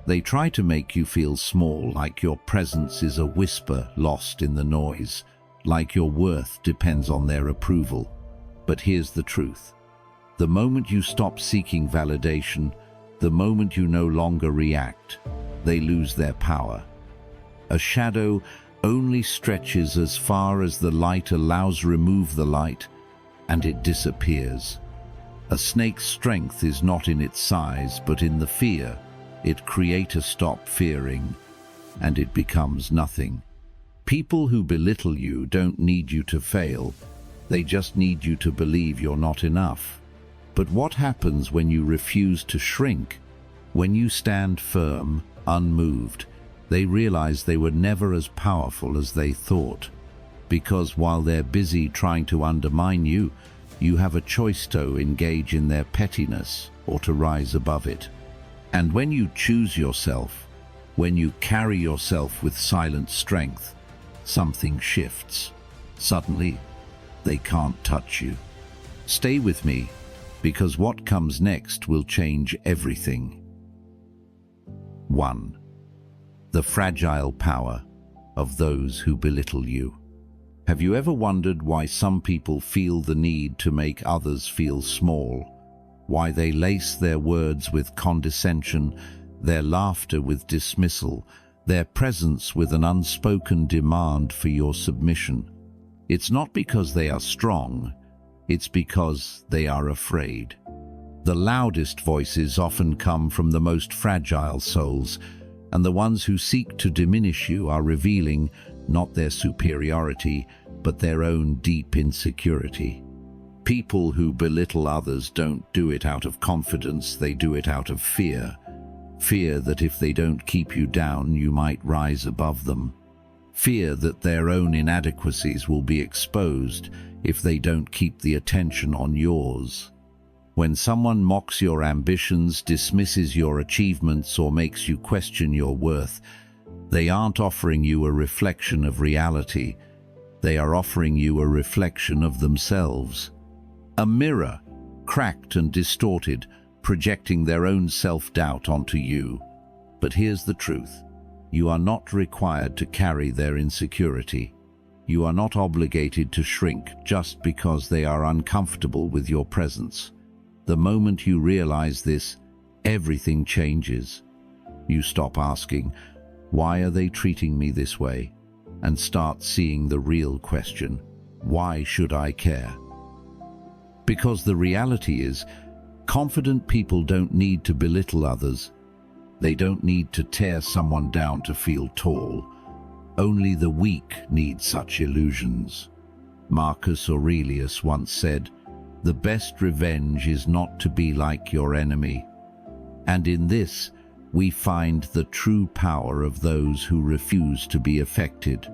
They try to make you feel small, like your presence is a whisper lost in the noise, like your worth depends on their approval. But here's the truth. The moment you stop seeking validation, the moment you no longer react, they lose their power. A shadow only stretches as far as the light allows. Remove the light, and it disappears. A snake's strength is not in its size, but in the fear it creates. Stop fearing, and it becomes nothing. People who belittle you don't need you to fail. They just need you to believe you're not enough. But what happens when you refuse to shrink? When you stand firm, unmoved, they realize they were never as powerful as they thought. Because while they're busy trying to undermine you, you have a choice to engage in their pettiness or to rise above it. And when you choose yourself, when you carry yourself with silent strength, something shifts. Suddenly, they can't touch you. Stay with me, because what comes next will change everything. 1. The fragile power of those who belittle you. Have you ever wondered why some people feel the need to make others feel small? Why they lace their words with condescension, their laughter with dismissal, their presence with an unspoken demand for your submission? It's not because they are strong, it's because they are afraid. The loudest voices often come from the most fragile souls, and the ones who seek to diminish you are revealing not their superiority, but their own deep insecurity. People who belittle others don't do it out of confidence, they do it out of fear. Fear that if they don't keep you down, you might rise above them. Fear that their own inadequacies will be exposed if they don't keep the attention on yours. When someone mocks your ambitions, dismisses your achievements, or makes you question your worth, they aren't offering you a reflection of reality. They are offering you a reflection of themselves. A mirror, cracked and distorted, projecting their own self-doubt onto you. But here's the truth. You are not required to carry their insecurity. You are not obligated to shrink just because they are uncomfortable with your presence. The moment you realize this, everything changes. You stop asking, "Why are they treating me this way?" and start seeing the real question, "Why should I care?" Because the reality is, confident people don't need to belittle others. They don't need to tear someone down to feel tall. Only the weak need such illusions. Marcus Aurelius once said, "The best revenge is not to be like your enemy." And in this, we find the true power of those who refuse to be affected.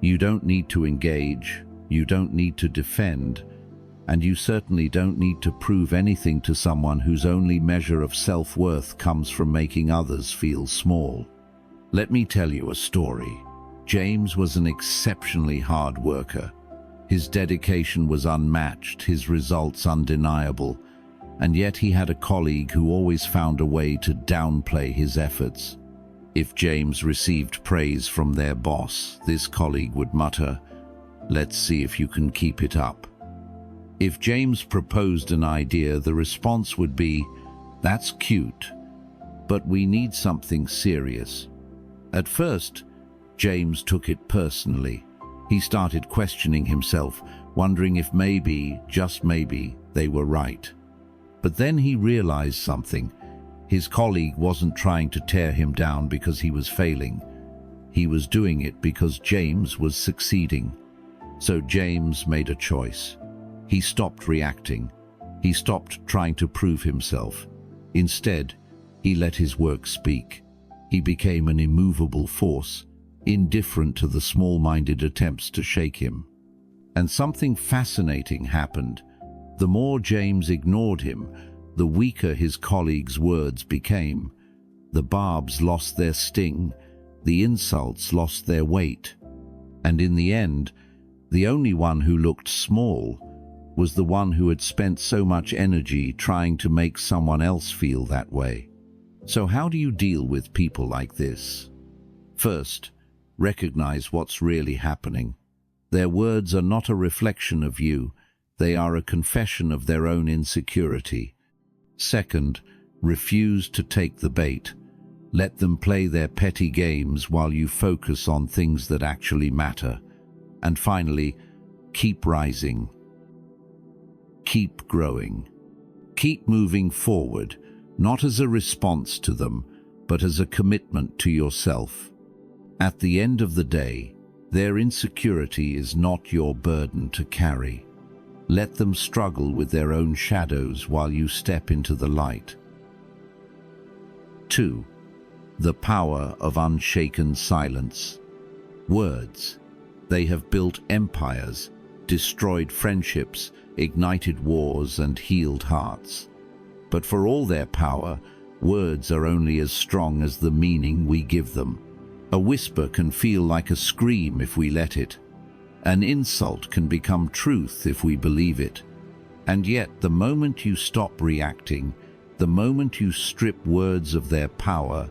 You don't need to engage, you don't need to defend, and you certainly don't need to prove anything to someone whose only measure of self-worth comes from making others feel small. Let me tell you a story. James was an exceptionally hard worker. His dedication was unmatched, his results undeniable, and yet he had a colleague who always found a way to downplay his efforts. If James received praise from their boss, this colleague would mutter, "Let's see if you can keep it up." If James proposed an idea, the response would be, "That's cute, but we need something serious." At first, James took it personally. He started questioning himself, wondering if maybe, just maybe, they were right. But then he realized something. His colleague wasn't trying to tear him down because he was failing. He was doing it because James was succeeding. So James made a choice. He stopped reacting. He stopped trying to prove himself. Instead, he let his work speak. He became an immovable force, indifferent to the small-minded attempts to shake him. And something fascinating happened. The more James ignored him, the weaker his colleague's words became. The barbs lost their sting, the insults lost their weight. And in the end, the only one who looked small was the one who had spent so much energy trying to make someone else feel that way. So how do you deal with people like this? First, recognize what's really happening. Their words are not a reflection of you, they are a confession of their own insecurity. Second, refuse to take the bait. Let them play their petty games while you focus on things that actually matter. And finally, keep rising. Keep growing. Keep moving forward, not as a response to them, but as a commitment to yourself. At the end of the day, their insecurity is not your burden to carry. Let them struggle with their own shadows while you step into the light. 2. The power of unshaken silence. Words. They have built empires, destroyed friendships, ignited wars, and healed hearts. But for all their power, words are only as strong as the meaning we give them. A whisper can feel like a scream if we let it. An insult can become truth if we believe it. And yet, the moment you stop reacting, the moment you strip words of their power,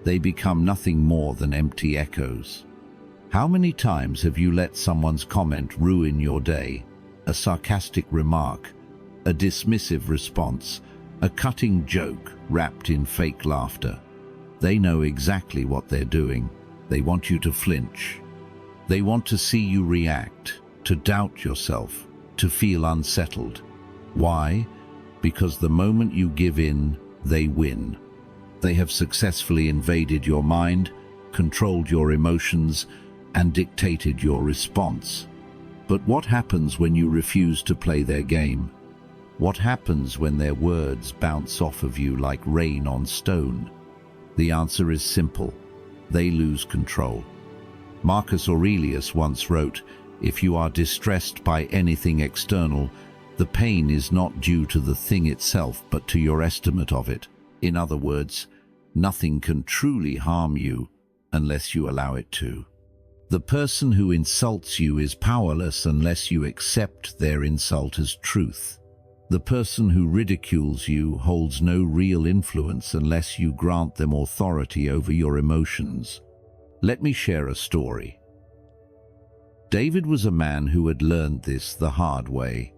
they become nothing more than empty echoes. How many times have you let someone's comment ruin your day? A sarcastic remark, a dismissive response, a cutting joke wrapped in fake laughter. They know exactly what they're doing. They want you to flinch. They want to see you react, to doubt yourself, to feel unsettled. Why? Because the moment you give in, they win. They have successfully invaded your mind, controlled your emotions, and dictated your response. But what happens when you refuse to play their game? What happens when their words bounce off of you like rain on stone? The answer is simple. They lose control. Marcus Aurelius once wrote, "If you are distressed by anything external, the pain is not due to the thing itself, but to your estimate of it." In other words, nothing can truly harm you unless you allow it to. The person who insults you is powerless unless you accept their insult as truth. The person who ridicules you holds no real influence unless you grant them authority over your emotions. Let me share a story. David was a man who had learned this the hard way.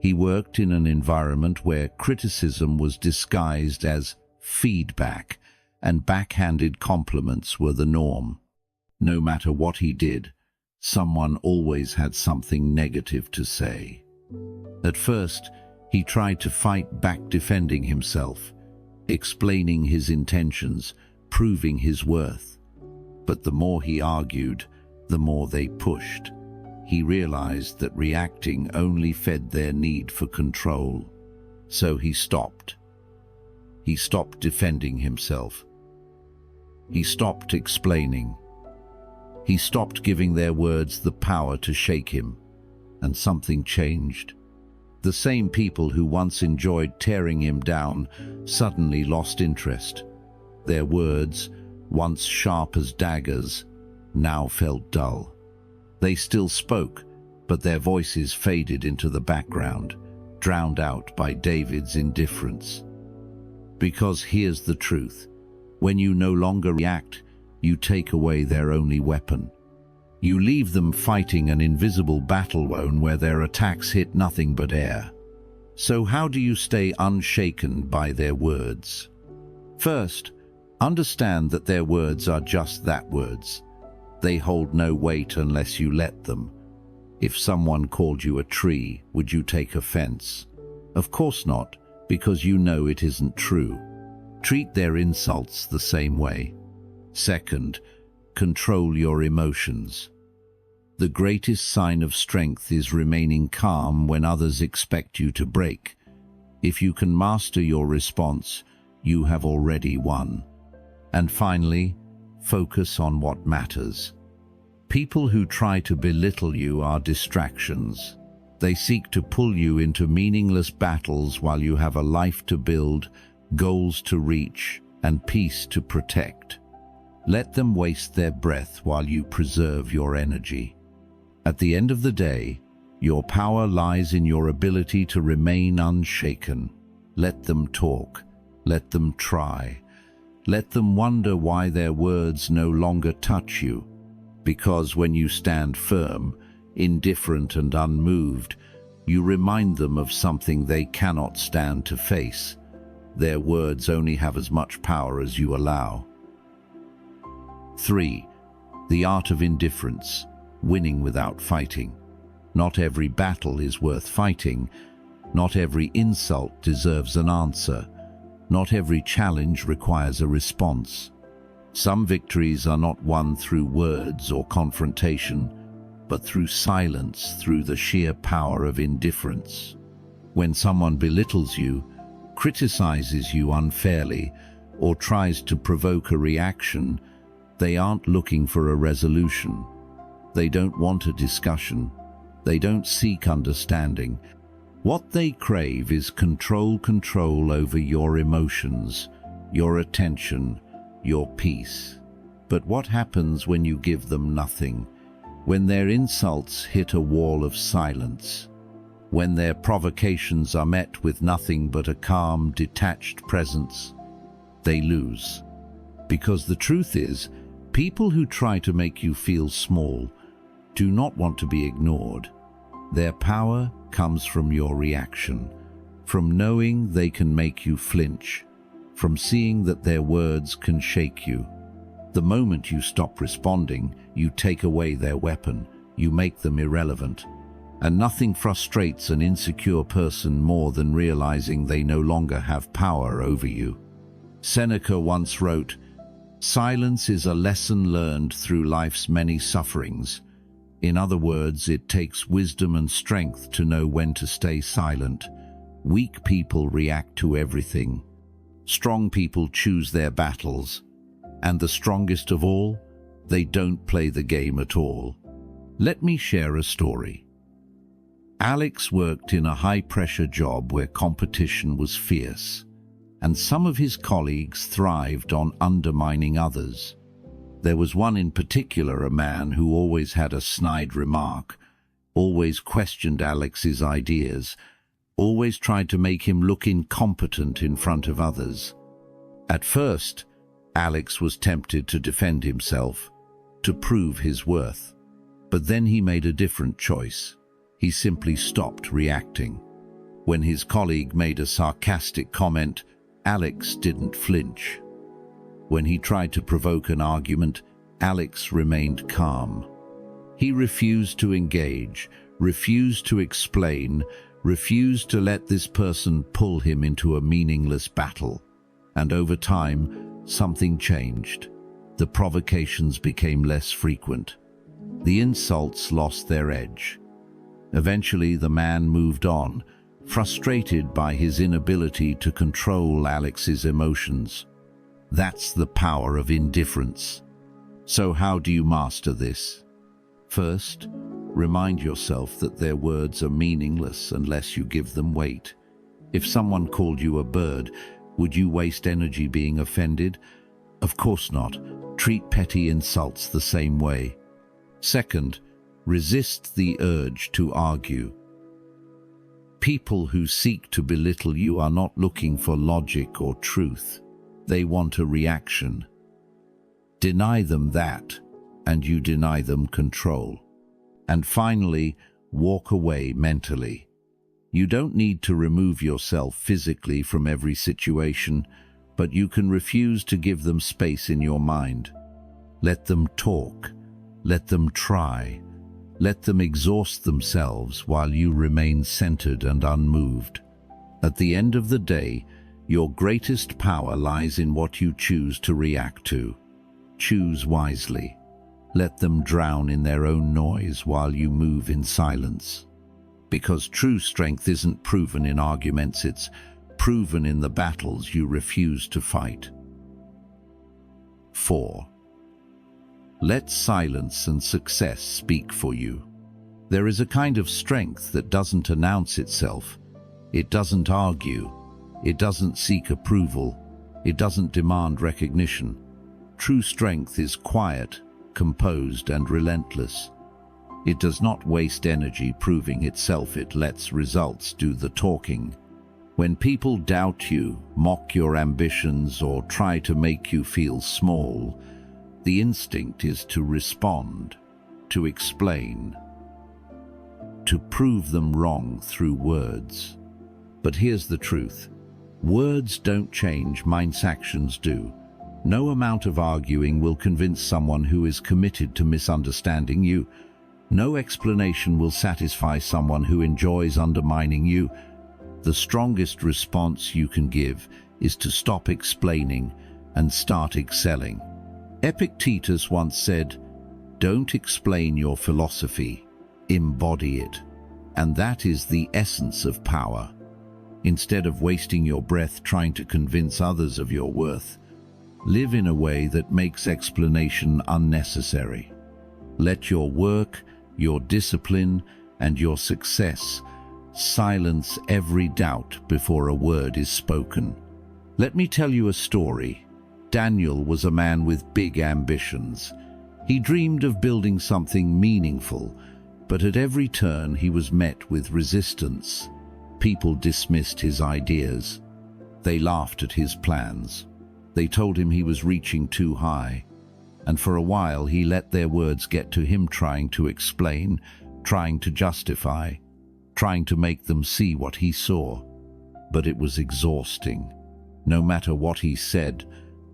He worked in an environment where criticism was disguised as feedback, and backhanded compliments were the norm. No matter what he did, someone always had something negative to say. At first, he tried to fight back, defending himself, explaining his intentions, proving his worth. But the more he argued, the more they pushed. He realized that reacting only fed their need for control. So he stopped. He stopped defending himself. He stopped explaining. He stopped giving their words the power to shake him. And something changed. The same people who once enjoyed tearing him down suddenly lost interest. Their words, once sharp as daggers, now felt dull. They still spoke, but their voices faded into the background, drowned out by David's indifference. Because here's the truth. When you no longer react, you take away their only weapon. You leave them fighting an invisible battle zone where their attacks hit nothing but air. So how do you stay unshaken by their words? First, understand that their words are just that, words. They hold no weight unless you let them. If someone called you a tree, would you take offense? Of course not, because you know it isn't true. Treat their insults the same way. Second, control your emotions. The greatest sign of strength is remaining calm when others expect you to break. If you can master your response, you have already won. And finally, focus on what matters. People who try to belittle you are distractions. They seek to pull you into meaningless battles while you have a life to build, goals to reach, and peace to protect. Let them waste their breath while you preserve your energy. At the end of the day, your power lies in your ability to remain unshaken. Let them talk, let them try, Let them wonder why their words no longer touch you. Because when you stand firm, indifferent and unmoved, you remind them of something they cannot stand to face. Their words only have as much power as you allow. 3. The art of indifference, winning without fighting. Not every battle is worth fighting. Not every insult deserves an answer. Not every challenge requires a response. Some victories are not won through words or confrontation, but through silence, through the sheer power of indifference. When someone belittles you, criticizes you unfairly, or tries to provoke a reaction, they aren't looking for a resolution. They don't want a discussion. They don't seek understanding. What they crave is control over your emotions, your attention, your peace. But what happens when you give them nothing? When their insults hit a wall of silence? When their provocations are met with nothing but a calm, detached presence? They lose. Because the truth is, people who try to make you feel small do not want to be ignored. Their power comes from your reaction, from knowing they can make you flinch, from seeing that their words can shake you. The moment you stop responding, you take away their weapon, you make them irrelevant. And nothing frustrates an insecure person more than realizing they no longer have power over you. Seneca once wrote, "Silence is a lesson learned through life's many sufferings." In other words, it takes wisdom and strength to know when to stay silent. Weak people react to everything. Strong people choose their battles. And the strongest of all, they don't play the game at all. Let me share a story. Alex worked in a high-pressure job where competition was fierce, and some of his colleagues thrived on undermining others. There was one in particular, a man who always had a snide remark, always questioned Alex's ideas, always tried to make him look incompetent in front of others. At first, Alex was tempted to defend himself, to prove his worth. But then he made a different choice. He simply stopped reacting. When his colleague made a sarcastic comment, Alex didn't flinch. When he tried to provoke an argument, Alex remained calm. He refused to engage, refused to explain, refused to let this person pull him into a meaningless battle. And over time, something changed. The provocations became less frequent. The insults lost their edge. Eventually, the man moved on, frustrated by his inability to control Alex's emotions. That's the power of indifference. So how do you master this? First, remind yourself that their words are meaningless unless you give them weight. If someone called you a bird, would you waste energy being offended? Of course not. Treat petty insults the same way. Second, resist the urge to argue. People who seek to belittle you are not looking for logic or truth. They want a reaction. Deny them that, and you deny them control. And finally, walk away mentally. You don't need to remove yourself physically from every situation, but you can refuse to give them space in your mind. Let them talk. Let them try. Let them exhaust themselves while you remain centered and unmoved. At the end of the day, your greatest power lies in what you choose to react to. Choose wisely. Let them drown in their own noise while you move in silence. Because true strength isn't proven in arguments, it's proven in the battles you refuse to fight. 4. Let silence and success speak for you. There is a kind of strength that doesn't announce itself. It doesn't argue. It doesn't seek approval. It doesn't demand recognition. True strength is quiet, composed, and relentless. It does not waste energy proving itself. It lets results do the talking. When people doubt you, mock your ambitions, or try to make you feel small, the instinct is to respond, to explain, to prove them wrong through words. But here's the truth. Words don't change, minds' actions do. No amount of arguing will convince someone who is committed to misunderstanding you. No explanation will satisfy someone who enjoys undermining you. The strongest response you can give is to stop explaining and start excelling. Epictetus once said, "Don't explain your philosophy, embody it." And that is the essence of power. Instead of wasting your breath trying to convince others of your worth, live in a way that makes explanation unnecessary. Let your work, your discipline, and your success silence every doubt before a word is spoken. Let me tell you a story. Daniel was a man with big ambitions. He dreamed of building something meaningful, but at every turn he was met with resistance. People dismissed his ideas. They laughed at his plans. They told him he was reaching too high. And for a while he let their words get to him, trying to explain, trying to justify, trying to make them see what he saw. But it was exhausting. No matter what he said,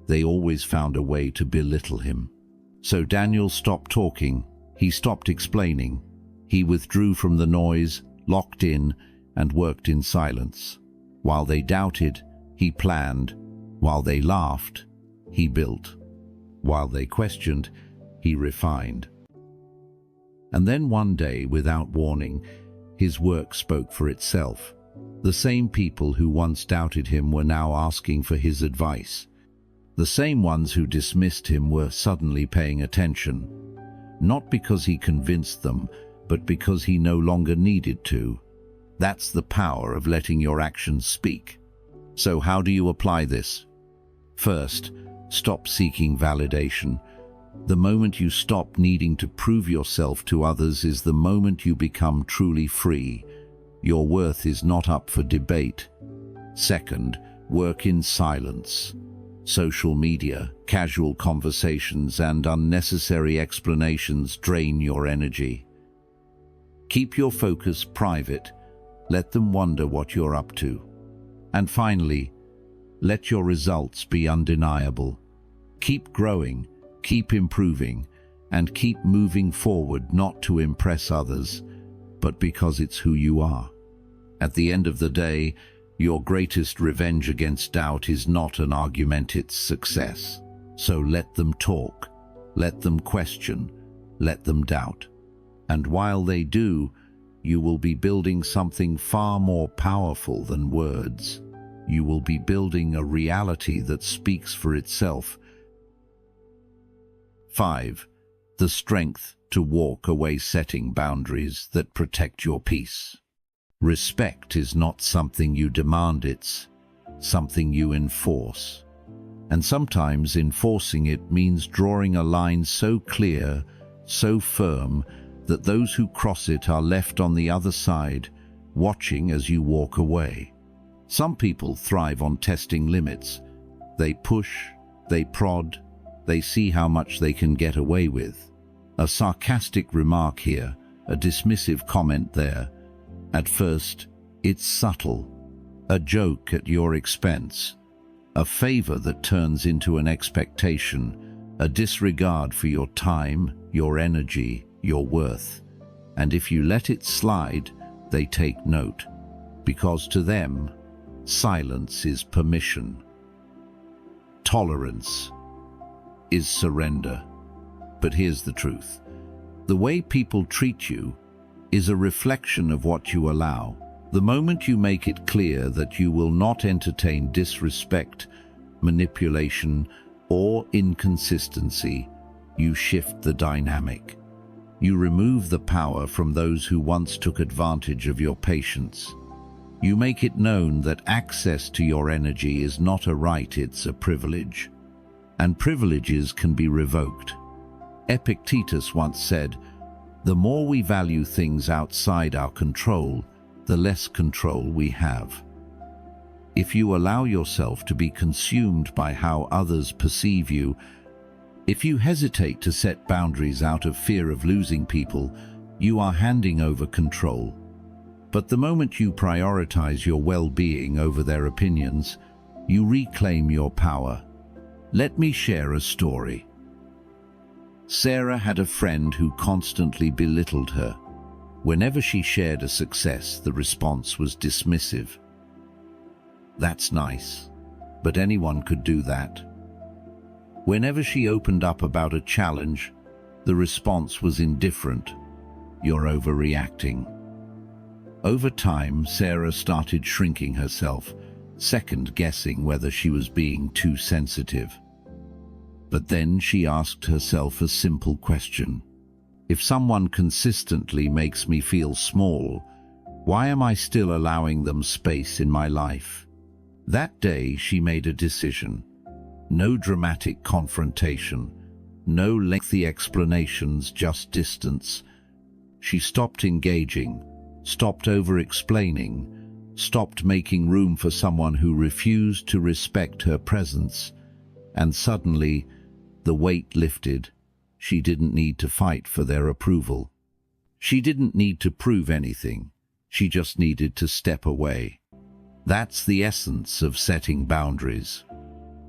they always found a way to belittle him. So Daniel stopped talking. He stopped explaining. He withdrew from the noise, locked in, and worked in silence. While they doubted, he planned. While they laughed, he built. While they questioned, he refined. And then one day, without warning, his work spoke for itself. The same people who once doubted him were now asking for his advice. The same ones who dismissed him were suddenly paying attention. Not because he convinced them, but because he no longer needed to. That's the power of letting your actions speak. So how do you apply this? First, stop seeking validation. The moment you stop needing to prove yourself to others is the moment you become truly free. Your worth is not up for debate. Second, work in silence. Social media, casual conversations, and unnecessary explanations drain your energy. Keep your focus private. Let them wonder what you're up to. And finally, let your results be undeniable. Keep growing, keep improving, and keep moving forward, not to impress others, but because it's who you are. At the end of the day, your greatest revenge against doubt is not an argument, it's success. So let them talk, let them question, let them doubt. And while they do, you will be building something far more powerful than words. You will be building a reality that speaks for itself. 5. The strength to walk away, setting boundaries that protect your peace. Respect is not something you demand, it's something you enforce. And sometimes enforcing it means drawing a line so clear, so firm, that those who cross it are left on the other side, watching as you walk away. Some people thrive on testing limits. They push, they prod, they see how much they can get away with. A sarcastic remark here, a dismissive comment there. At first, it's subtle. A joke at your expense. A favor that turns into an expectation. A disregard for your time, your energy, your worth. And if you let it slide, they take note. Because to them, silence is permission. Tolerance is surrender. But here's the truth. The way people treat you is a reflection of what you allow. The moment you make it clear that you will not entertain disrespect, manipulation, or inconsistency, you shift the dynamic. You remove the power from those who once took advantage of your patience. You make it known that access to your energy is not a right, it's a privilege. And privileges can be revoked. Epictetus once said, "The more we value things outside our control, the less control we have." if you allow yourself to be consumed by how others perceive you, if you hesitate to set boundaries out of fear of losing people, you are handing over control. But the moment you prioritize your well-being over their opinions, you reclaim your power. Let me share a story. Sarah had a friend who constantly belittled her. Whenever she shared a success, the response was dismissive. "That's nice, but anyone could do that." Whenever she opened up about a challenge, the response was indifferent. "You're overreacting." Over time, Sarah started shrinking herself, second-guessing whether she was being too sensitive. But then she asked herself a simple question. If someone consistently makes me feel small, why am I still allowing them space in my life? That day, she made a decision. No dramatic confrontation, no lengthy explanations, just distance. She stopped engaging, stopped over-explaining, stopped making room for someone who refused to respect her presence, and suddenly, the weight lifted. She didn't need to fight for their approval. She didn't need to prove anything. She just needed to step away. That's the essence of setting boundaries.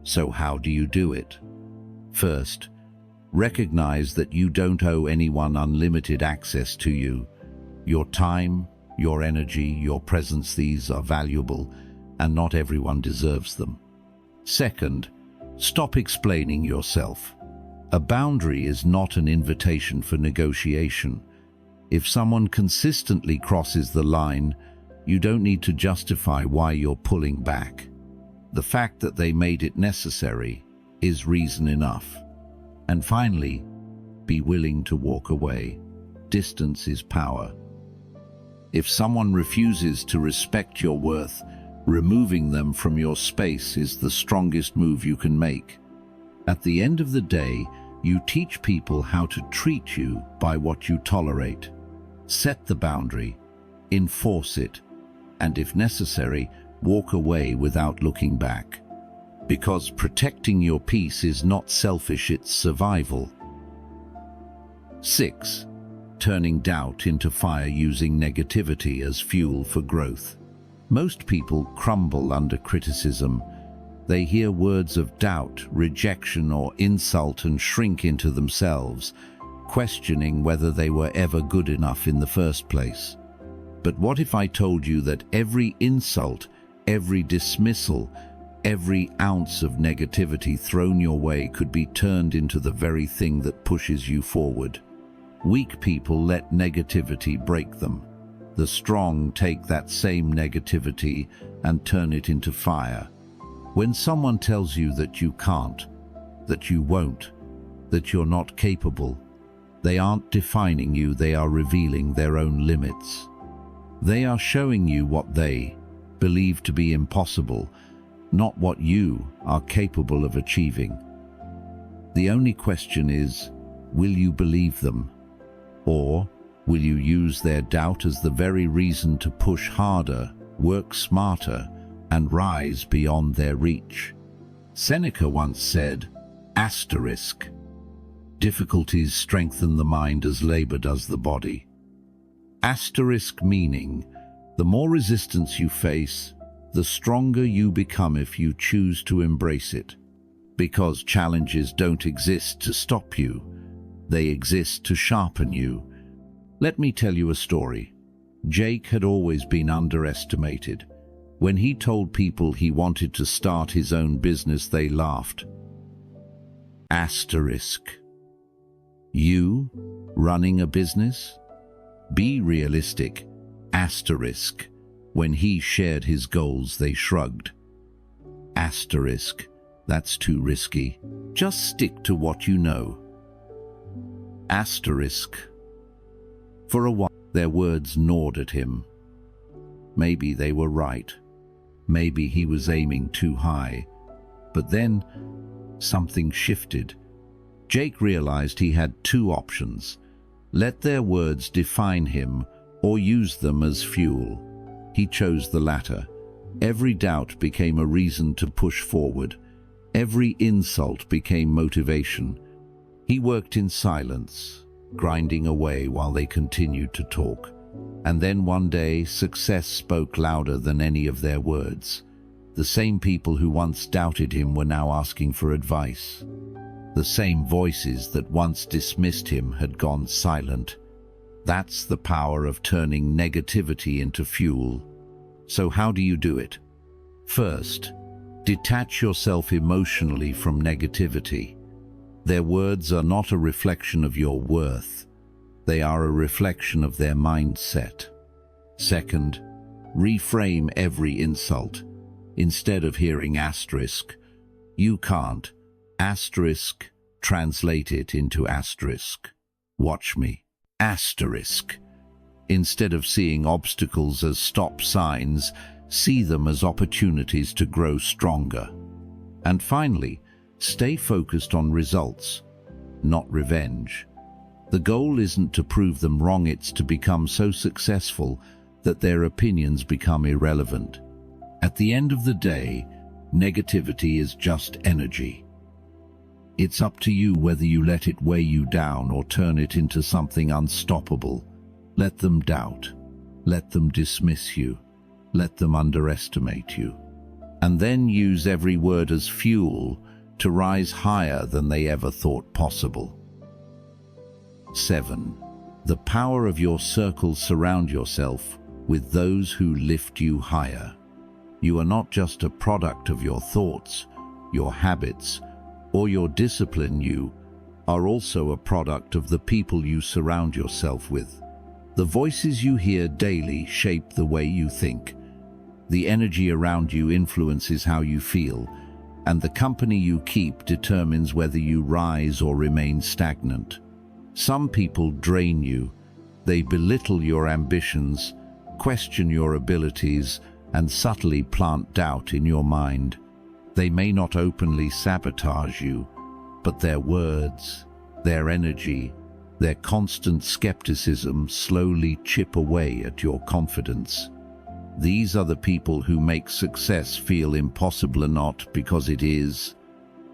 So how do you do it? First, recognize that you don't owe anyone unlimited access to you. Your time, your energy, your presence, these are valuable, and not everyone deserves them. Second, stop explaining yourself. A boundary is not an invitation for negotiation. If someone consistently crosses the line, you don't need to justify why you're pulling back. The fact that they made it necessary is reason enough. And finally, be willing to walk away. Distance is power. If someone refuses to respect your worth, removing them from your space is the strongest move you can make. At the end of the day, you teach people how to treat you by what you tolerate. Set the boundary, enforce it, and if necessary, walk away without looking back. Because protecting your peace is not selfish, it's survival. 6. Turning doubt into fire, using negativity as fuel for growth. Most people crumble under criticism. They hear words of doubt, rejection, or insult and shrink into themselves, questioning whether they were ever good enough in the first place. But what if I told you that every insult, every dismissal, every ounce of negativity thrown your way could be turned into the very thing that pushes you forward? Weak people let negativity break them. The strong take that same negativity and turn it into fire. When someone tells you that you can't, that you won't, that you're not capable, they aren't defining you, they are revealing their own limits. They are showing you what they believe to be impossible, not what you are capable of achieving. The only question is, will you believe them? Or will you use their doubt as the very reason to push harder, work smarter, and rise beyond their reach? Seneca once said, asterisk, difficulties strengthen the mind as labor does the body. Asterisk meaning, the more resistance you face, the stronger you become if you choose to embrace it. Because challenges don't exist to stop you, they exist to sharpen you. Let me tell you a story. Jake had always been underestimated. When he told people he wanted to start his own business, they laughed. Asterisk. You running a business? Be realistic. Asterisk. When he shared his goals, they shrugged. Asterisk. That's too risky. Just stick to what you know. Asterisk. For a while, their words gnawed at him. Maybe they were right. Maybe he was aiming too high. But then, something shifted. Jake realized he had two options. Let their words define him or use them as fuel. He chose the latter. Every doubt became a reason to push forward. Every insult became motivation. He worked in silence, grinding away while they continued to talk. And then one day, success spoke louder than any of their words. The same people who once doubted him were now asking for advice. The same voices that once dismissed him had gone silent. That's the power of turning negativity into fuel. So how do you do it? First, detach yourself emotionally from negativity. Their words are not a reflection of your worth. They are a reflection of their mindset. Second, reframe every insult. Instead of hearing asterisk, "You can't," asterisk, translate it into asterisk. "Watch me," asterisk. Instead of seeing obstacles as stop signs, see them as opportunities to grow stronger. And finally, stay focused on results, not revenge. The goal isn't to prove them wrong, it's to become so successful that their opinions become irrelevant. At the end of the day, negativity is just energy. It's up to you whether you let it weigh you down or turn it into something unstoppable. Let them doubt. Let them dismiss you. Let them underestimate you. And then use every word as fuel to rise higher than they ever thought possible. 7. The power of your circle. Surround yourself with those who lift you higher. You are not just a product of your thoughts, your habits, or your discipline. You are also a product of the people you surround yourself with. The voices you hear daily shape the way you think. The energy around you influences how you feel, and the company you keep determines whether you rise or remain stagnant. Some people drain you. They belittle your ambitions, question your abilities, and subtly plant doubt in your mind. They may not openly sabotage you, but their words, their energy, their constant skepticism slowly chip away at your confidence. These are the people who make success feel impossible, not because it is,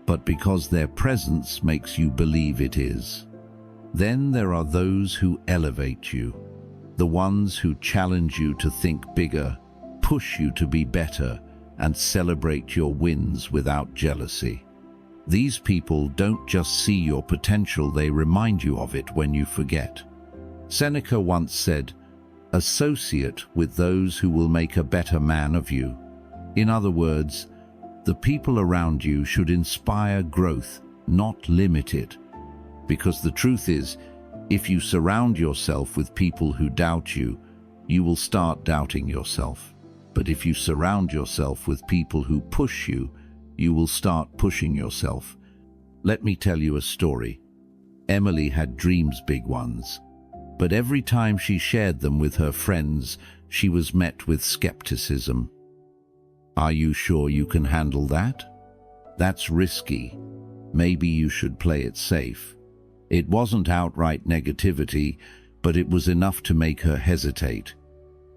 but because their presence makes you believe it is. Then there are those who elevate you, the ones who challenge you to think bigger, push you to be better, and celebrate your wins without jealousy. These people don't just see your potential, they remind you of it when you forget. Seneca once said, "Associate with those who will make a better man of you." In other words, the people around you should inspire growth, not limit it. Because the truth is, if you surround yourself with people who doubt you, you will start doubting yourself. But if you surround yourself with people who push you, you will start pushing yourself. Let me tell you a story. Emily had dreams, big ones. But every time she shared them with her friends, she was met with skepticism. "Are you sure you can handle that? That's risky. Maybe you should play it safe." It wasn't outright negativity, but it was enough to make her hesitate.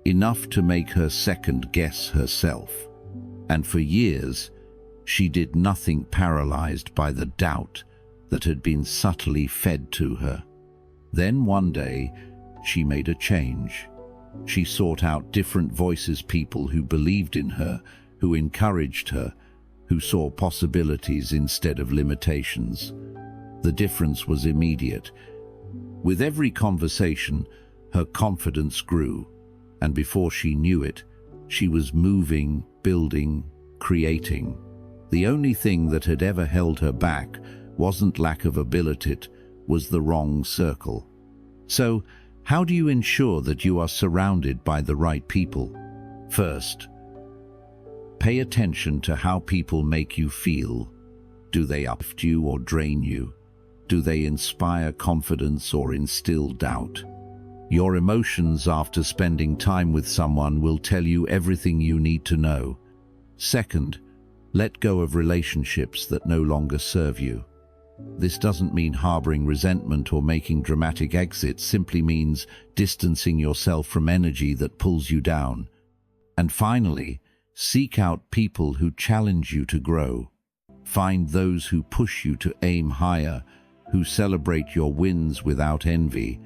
Enough to make her second-guess herself. And for years, she did nothing, paralyzed by the doubt that had been subtly fed to her. Then one day, she made a change. She sought out different voices, people who believed in her, who encouraged her, who saw possibilities instead of limitations. The difference was immediate. With every conversation, her confidence grew, and before she knew it, she was moving, building, creating. The only thing that had ever held her back wasn't lack of ability, it was the wrong circle. So, how do you ensure that you are surrounded by the right people? First, pay attention to how people make you feel. Do they uplift you or drain you? Do they inspire confidence or instill doubt? Your emotions after spending time with someone will tell you everything you need to know. Second, let go of relationships that no longer serve you. This doesn't mean harboring resentment or making dramatic exits, simply means distancing yourself from energy that pulls you down. And finally, Seek out people who challenge you to grow. Find those who push you to aim higher, who celebrate your wins without envy,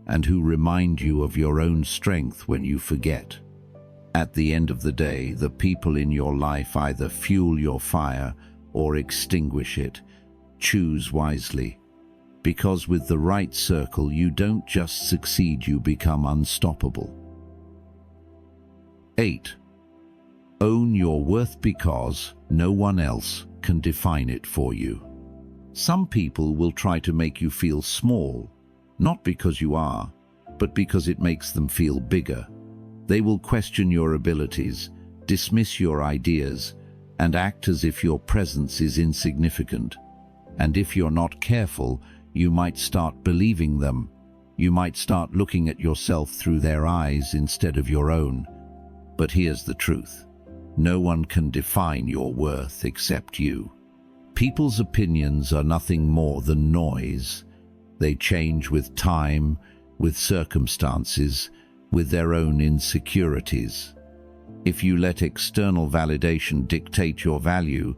and who remind you of your own strength when you forget. At the end of the day, the people in your life either fuel your fire or extinguish it. Choose wisely, because with the right circle, you don't just succeed, you become unstoppable. 8. Own your worth because no one else can define it for you. Some people will try to make you feel small, not because you are, but because it makes them feel bigger. They will question your abilities, dismiss your ideas, and act as if your presence is insignificant. And if you're not careful, you might start believing them. You might start looking at yourself through their eyes instead of your own. But here's the truth. No one can define your worth except you. People's opinions are nothing more than noise. They change with time, with circumstances, with their own insecurities. If you let external validation dictate your value,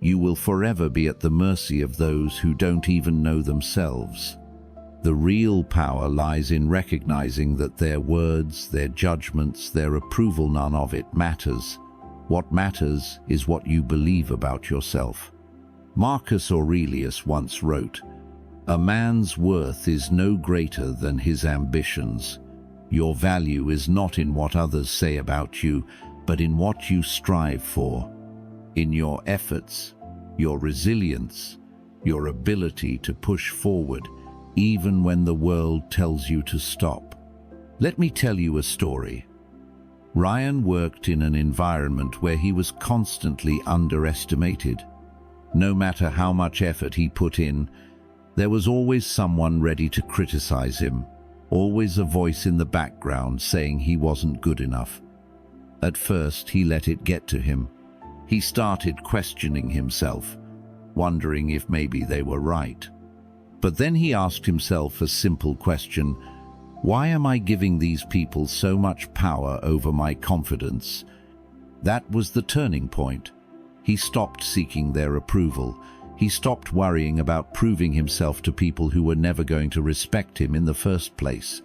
you will forever be at the mercy of those who don't even know themselves. The real power lies in recognizing that their words, their judgments, their approval, none of it matters. What matters is what you believe about yourself. Marcus Aurelius once wrote, "A man's worth is no greater than his ambitions. Your value is not in what others say about you, but in what you strive for, in your efforts, your resilience, your ability to push forward, even when the world tells you to stop." Let me tell you a story. Ryan worked in an environment where he was constantly underestimated. No matter how much effort he put in, there was always someone ready to criticize him, always a voice in the background saying he wasn't good enough. At first, he let it get to him. He started questioning himself, wondering if maybe they were right. But then he asked himself a simple question: why am I giving these people so much power over my confidence? That was the turning point. He stopped seeking their approval. He stopped worrying about proving himself to people who were never going to respect him in the first place.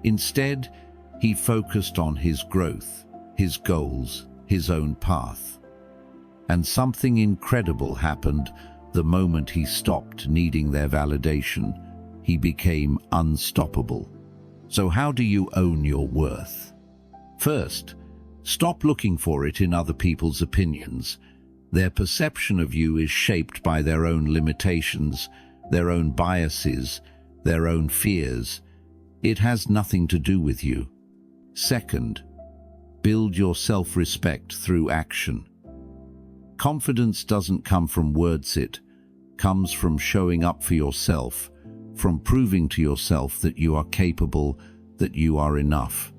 Instead, he focused on his growth, his goals, his own path. And something incredible happened the moment he stopped needing their validation. He became unstoppable. So how do you own your worth? First, stop looking for it in other people's opinions. Their perception of you is shaped by their own limitations, their own biases, their own fears. It has nothing to do with you. Second, build your self-respect through action. Confidence doesn't come from words, it comes from showing up for yourself, from proving to yourself that you are capable, that you are enough.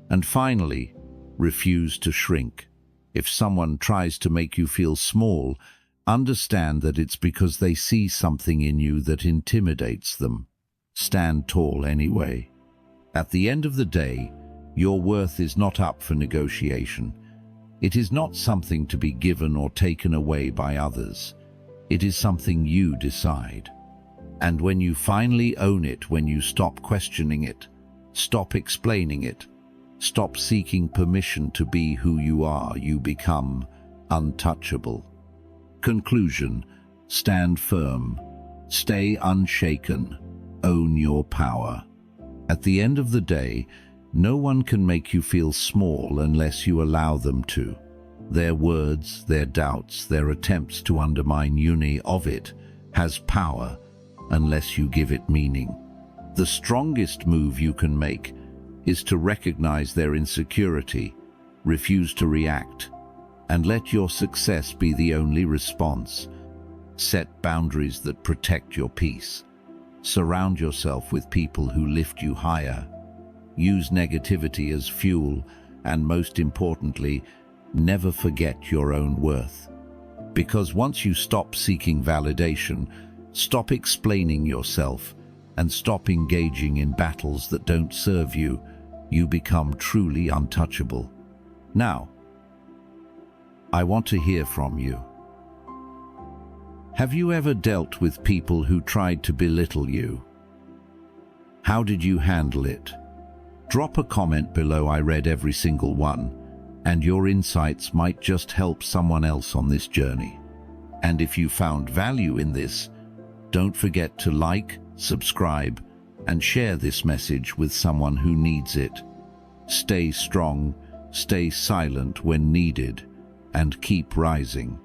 And finally, refuse to shrink. If someone tries to make you feel small, understand that it's because they see something in you that intimidates them. Stand tall anyway. At the end of the day, your worth is not up for negotiation. It is not something to be given or taken away by others. It is something you decide. And when you finally own it, when you stop questioning it, stop explaining it, stop seeking permission to be who you are, you become untouchable. Conclusion: stand firm, stay unshaken, own your power. At the end of the day, no one can make you feel small unless you allow them to. Their words, their doubts, their attempts to undermine any of it has power unless you give it meaning. The strongest move you can make is to recognize their insecurity, refuse to react, and let your success be the only response. Set boundaries that protect your peace. Surround yourself with people who lift you higher. Use negativity as fuel, and most importantly, never forget your own worth. Because once you stop seeking validation, stop explaining yourself, and stop engaging in battles that don't serve you, you become truly untouchable. Now, I want to hear from you. Have you ever dealt with people who tried to belittle you? How did you handle it? Drop a comment below. I read every single one, and your insights might just help someone else on this journey. And if you found value in this, don't forget to like, subscribe, and share this message with someone who needs it. Stay strong, stay silent when needed, and keep rising.